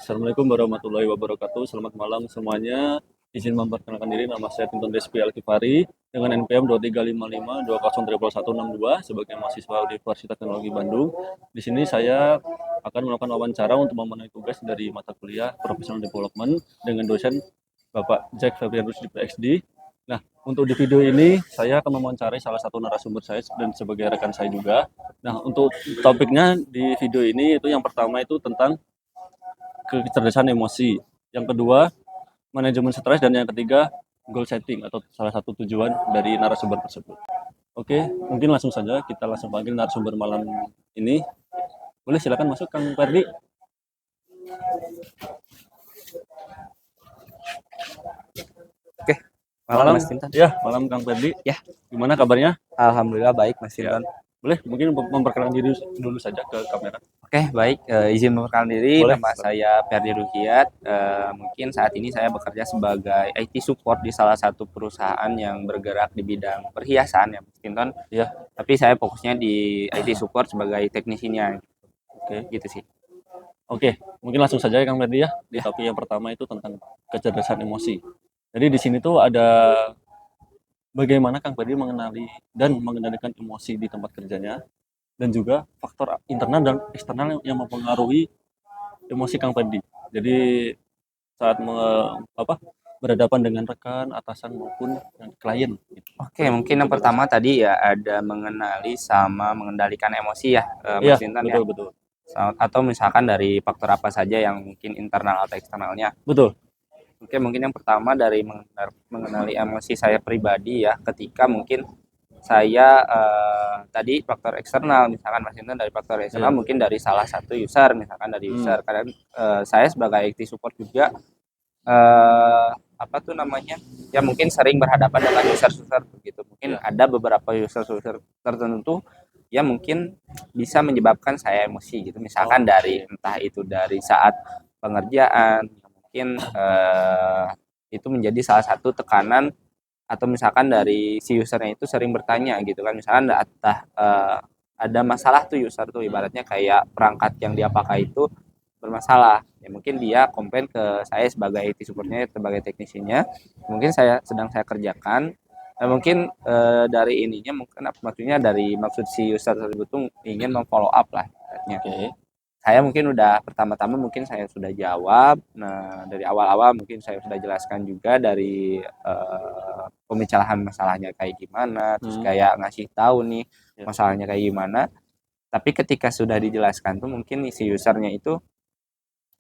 Assalamualaikum warahmatullahi wabarakatuh. Selamat malam semuanya. Izin memperkenalkan diri, nama saya Tinton Despi Alkifari dengan NPM 235520001162 sebagai mahasiswa Universitas Teknologi Bandung. Di sini saya akan melakukan wawancara untuk memenuhi tugas dari mata kuliah Professional Development dengan dosen Bapak Jack Fabianus di PhD. Nah, untuk di video ini saya akan mewawancarai salah satu narasumber saya dan sebagai rekan saya juga. Nah, untuk topiknya di video ini itu yang pertama itu tentang kecerdasan emosi. Yang kedua, manajemen stres, dan yang ketiga, goal setting atau salah satu tujuan dari narasumber tersebut. Oke, mungkin langsung saja kita langsung panggil narasumber malam ini. Boleh silakan masuk Kang Ferdi. Oke, Malam, Mas Tinton. ya, malam Kang Ferdi. Ya, Gimana kabarnya? alhamdulillah baik Mas Ya, Tinton. boleh mungkin memperkenalkan diri dulu saja ke kamera. Oke, baik. Izin memperkenalkan diri, Boleh. nama saya Ferdi Rukiat. Mungkin saat ini saya bekerja sebagai IT support di salah satu perusahaan yang bergerak di bidang perhiasan ya Mas Tinton. Ya, Tapi saya fokusnya di IT support sebagai teknisinya. oke. Gitu sih. Oke, mungkin langsung saja ya Kang Ferdi ya. Di Ya. topik yang pertama itu tentang kecerdasan emosi. Jadi di sini tuh ada bagaimana Kang Ferdi mengenali dan mengendalikan emosi di tempat kerjanya, dan juga faktor internal dan eksternal yang mempengaruhi emosi Kang Ferdi. Jadi saat berhadapan dengan rekan, atasan maupun klien. Gitu. Oke, mungkin yang pertama tadi ya ada mengenali sama mengendalikan emosi ya, Iya, Mas Tinton ya. betul betul. Atau misalkan dari faktor apa saja yang mungkin internal atau eksternalnya. Betul. Oke, mungkin yang pertama dari mengenali emosi saya pribadi ya, ketika mungkin saya tadi faktor eksternal, misalkan Mas Intan dari faktor eksternal Iya. mungkin dari salah satu user, misalkan dari user. Karena saya sebagai IT support juga apa tuh namanya? Ya mungkin sering berhadapan dengan user-user begitu. Mungkin Iya. ada beberapa user-user tertentu yang mungkin bisa menyebabkan saya emosi gitu. Misalkan dari entah itu dari saat pengerjaan, mungkin itu menjadi salah satu tekanan, atau misalkan dari si usernya itu sering bertanya gitu kan, misalkan ada masalah tuh user tuh, ibaratnya kayak perangkat yang dia pakai itu bermasalah ya, mungkin dia komplain ke saya sebagai IT supportnya, sebagai teknisinya, mungkin saya kerjakan. Mungkin dari ininya mungkin maksudnya dari maksud si user tersebut tuh ingin memfollow up lah ibaratnya. Oke. Saya mungkin udah pertama-tama mungkin saya sudah jawab. Nah, dari awal-awal mungkin saya sudah jelaskan juga dari pemecahan masalahnya kayak gimana, terus kayak ngasih tahu nih masalahnya kayak gimana. Tapi ketika sudah dijelaskan tuh mungkin si usernya itu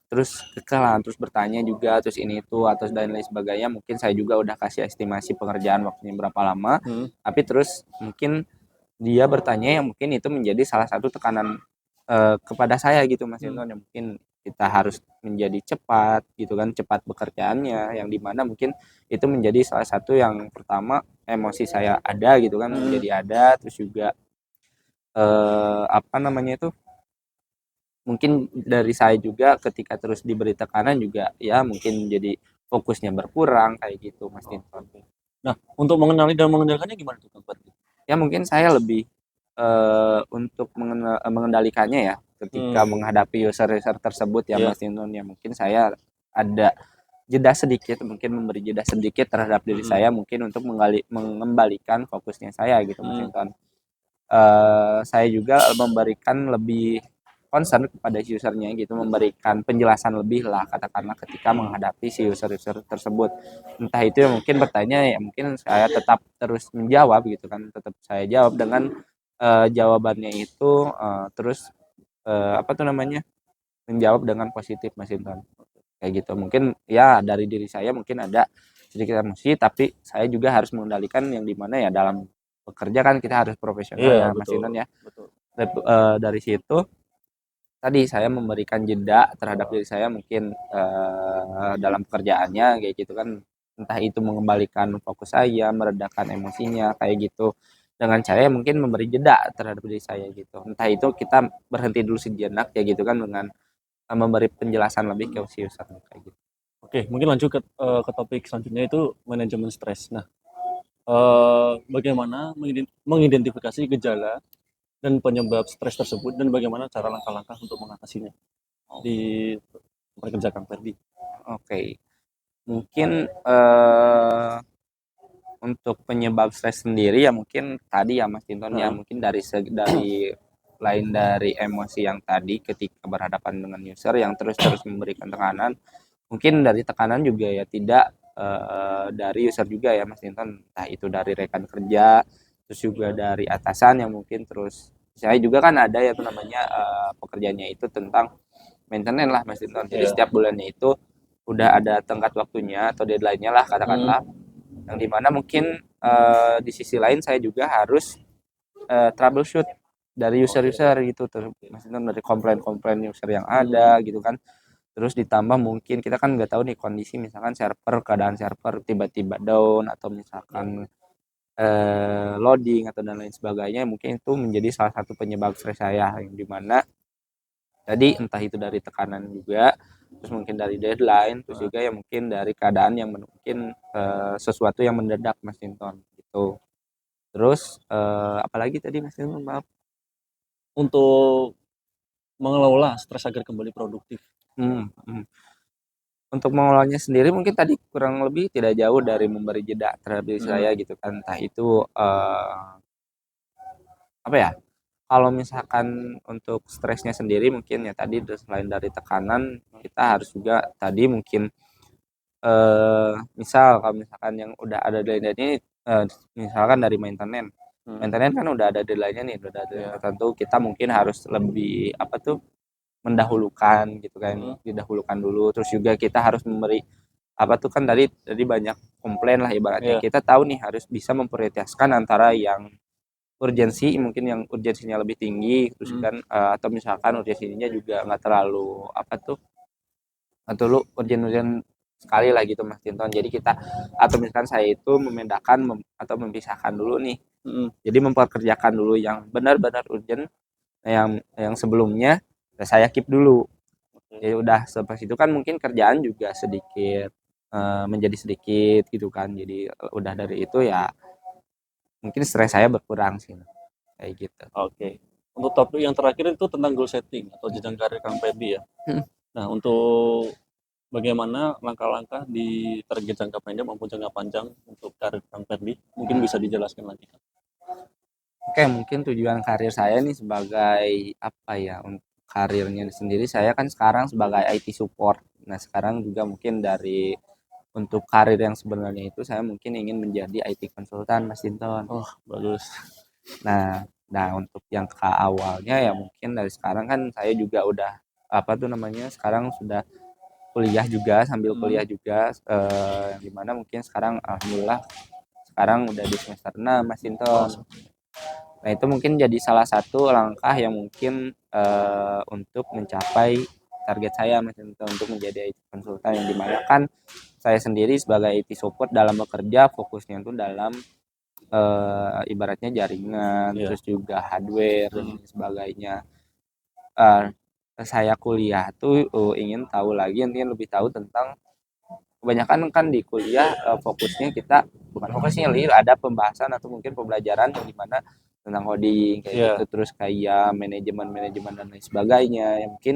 terus kekeh terus bertanya juga, terus ini itu atau dan lain sebagainya. Mungkin saya juga udah kasih estimasi pengerjaan waktunya berapa lama, tapi terus mungkin dia bertanya yang mungkin itu menjadi salah satu tekanan kepada saya gitu Mas Inton, yang mungkin kita harus menjadi cepat gitu kan, cepat bekerjaannya, yang dimana mungkin itu menjadi salah satu yang pertama emosi saya ada gitu kan, menjadi ada. Terus juga apa namanya itu, mungkin dari saya juga ketika terus diberi tekanan juga ya mungkin jadi fokusnya berkurang kayak gitu Mas Inton. Nah, untuk mengenali dan mengendalikannya gimana tuh Kang Ferdi? Ya mungkin saya lebih untuk mengendalikannya ya, ketika menghadapi user-user tersebut ya Mas Tinton, ya mungkin saya ada jeda sedikit, mungkin memberi jeda sedikit terhadap diri saya mungkin untuk mengembalikan fokusnya saya gitu Mas Tinton. Saya juga memberikan lebih concern kepada si usernya gitu, memberikan penjelasan lebih lah katakanlah ketika menghadapi si user-user tersebut. Entah itu yang mungkin bertanya ya mungkin saya tetap terus menjawab gitu kan, tetap saya jawab dengan jawabannya itu terus apa tuh namanya, menjawab dengan positif Mas Intan. Kayak gitu. Mungkin ya dari diri saya mungkin ada sedikit emosi, tapi saya juga harus mengendalikan yang dimana ya dalam bekerja kan kita harus profesional ya Mas Intan ya. Dari situ tadi saya memberikan jeda terhadap diri saya mungkin dalam pekerjaannya kayak gitu kan, entah itu mengembalikan fokus saya, meredakan emosinya kayak gitu, dengan cara mungkin memberi jeda terhadap diri saya gitu, entah itu kita berhenti dulu sejenak ya gitu kan, dengan memberi penjelasan lebih ke si user kayak gitu. Oke, mungkin lanjut ke topik selanjutnya itu manajemen stres. Nah, bagaimana mengidentifikasi gejala dan penyebab stres tersebut, dan bagaimana cara langkah-langkah untuk mengatasinya di tempat kerja Kang Ferdi. Oke. Mungkin untuk penyebab stres sendiri ya mungkin tadi ya Mas Tinton ya mungkin dari lain dari emosi yang tadi ketika berhadapan dengan user yang terus memberikan tekanan, mungkin dari tekanan juga ya tidak dari user juga ya Mas Tinton, entah itu dari rekan kerja, terus juga dari atasan yang mungkin terus saya juga kan ada ya tuh namanya pekerjaannya itu tentang maintenance lah Mas Tinton. Jadi setiap bulannya itu udah ada tenggat waktunya atau deadline-nya lah katakanlah, yang dimana mungkin di sisi lain saya juga harus troubleshoot dari user-user gitu maksudnya dari komplain-komplain user yang ada gitu kan, terus ditambah mungkin kita kan nggak tahu nih kondisi misalkan keadaan server tiba-tiba down atau misalkan loading atau dan lain sebagainya, mungkin itu menjadi salah satu penyebab stres saya yang dimana tadi entah itu dari tekanan juga, terus mungkin dari deadline, terus juga ya mungkin dari keadaan yang mungkin sesuatu yang mendadak Mas Tinton gitu. Terus apalagi tadi Mas Tinton, maaf? Untuk mengelola stres agar kembali produktif. Untuk mengelolanya sendiri mungkin tadi kurang lebih tidak jauh dari memberi jeda terhadap diri saya gitu kan, entah itu apa ya, kalau misalkan untuk stresnya sendiri mungkin ya tadi selain dari tekanan kita harus juga tadi mungkin misal kalau misalkan yang udah ada deadline-nya misalkan dari maintenance. Maintenance kan udah ada deadline-nya nih, udah ada deadline tertentu, kita mungkin harus lebih apa tuh mendahulukan gitu kan, didahulukan dulu. Terus juga kita harus memberi apa tuh kan tadi banyak komplain lah ibaratnya. Kita tahu nih harus bisa memprioritaskan antara yang urgensi mungkin yang urgensinya lebih tinggi terus kan atau misalkan urgensinya juga nggak terlalu apa tuh atau lu urgent sekali lah gitu Mas Tinton. Jadi kita atau misalkan saya itu membedakan atau memisahkan dulu nih. Jadi memperkerjakan dulu yang benar-benar urgent, yang sebelumnya saya keep dulu. Jadi udah sampai situ kan mungkin kerjaan juga sedikit menjadi sedikit gitu kan. Jadi udah dari itu ya mungkin stres saya berkurang sih kayak gitu. Oke. Untuk topik yang terakhir itu tentang goal setting atau jenjang karir Kang Ferdi ya. Nah, untuk bagaimana langkah-langkah di target jangka pendek maupun jangka panjang untuk karir Kang Ferdi, mungkin bisa dijelaskan lagi. Oke, mungkin tujuan karir saya nih sebagai apa ya, untuk karirnya sendiri saya kan sekarang sebagai IT support. Nah, sekarang juga mungkin dari untuk karir yang sebenarnya itu saya mungkin ingin menjadi IT konsultan Mas Dinton. Oh, bagus. Nah, untuk yang ke awalnya ya mungkin dari sekarang kan saya juga udah apa tuh namanya, sekarang sudah kuliah juga, sambil kuliah juga yang dimana mungkin sekarang alhamdulillah sekarang udah di semester 6 Mas Dinton. Nah, itu mungkin jadi salah satu langkah yang mungkin untuk mencapai target saya Mas Dinton, untuk menjadi IT konsultan yang dimana kan saya sendiri sebagai IT support dalam bekerja fokusnya itu dalam ibaratnya jaringan, terus juga hardware dan sebagainya. Saya kuliah tuh ingin tahu lagi, ingin lebih tahu tentang kebanyakan kan di kuliah fokusnya kita bukan fokusnya ada pembahasan atau mungkin pembelajaran yang dimana tentang coding kayak gitu, terus kayak manajemen dan lain sebagainya. Yang mungkin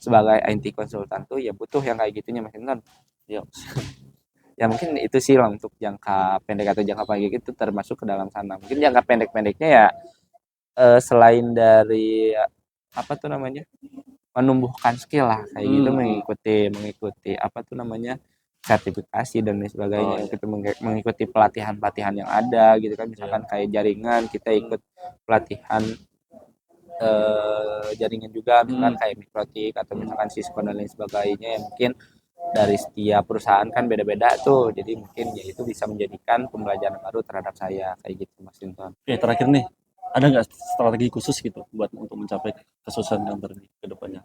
sebagai IT konsultan tuh ya butuh yang kayak gitunya Mas Intan. Ya mungkin itu sih lah untuk jangka pendek atau jangka panjang itu termasuk ke dalam sana. Mungkin jangka pendek-pendeknya ya selain dari apa tuh namanya menumbuhkan skill lah kayak gitu, mengikuti apa tuh namanya sertifikasi dan lain sebagainya. Kita mengikuti pelatihan yang ada gitu kan, misalkan kayak jaringan kita ikut pelatihan jaringan juga, misalkan kayak Mikrotik atau misalkan Cisco dan lain sebagainya. Yang mungkin dari setiap perusahaan kan beda-beda tuh, jadi mungkin ya itu bisa menjadikan pembelajaran baru terhadap saya kayak gitu Mas Tinton. Oke, terakhir nih, ada nggak strategi khusus gitu buat untuk mencapai kesuksesan yang ke depannya?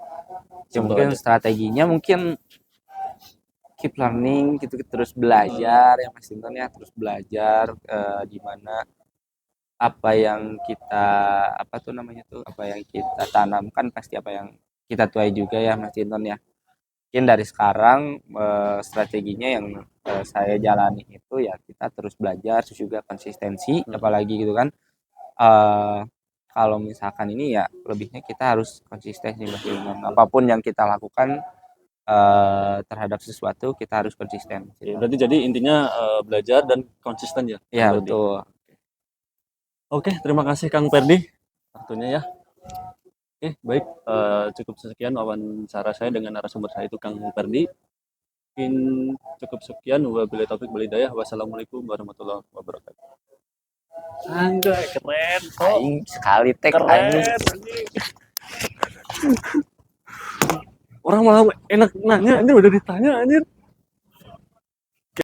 Ya mungkin strateginya mungkin keep learning gitu, terus belajar ya Mas Tinton ya, terus belajar di mana apa yang kita apa tuh namanya tuh apa yang kita tanamkan pasti apa yang kita tuai juga ya Mas Tinton ya. Mungkin dari sekarang strateginya yang saya jalani itu ya kita terus belajar, terus juga konsistensi, apalagi gitu kan. Kalau misalkan ini ya lebihnya kita harus konsisten sih Mas Tinton. Apapun yang kita lakukan terhadap sesuatu kita harus konsisten. Oke, berarti jadi intinya belajar dan konsisten ya, Ya, Kang Ferdi. betul. Oke, terima kasih Kang Ferdi waktunya ya. Oke, baik. Cukup sekian wawancara saya dengan narasumber saya itu Kang Ferdi. Mungkin cukup sekian. Wabillahi taufiq wal hidayah. Wassalamualaikum warahmatullahi wabarakatuh. Anjay, keren. Aing sekali tek Keren. anjing. Orang malah enak nanya, anjir udah ditanya anjir.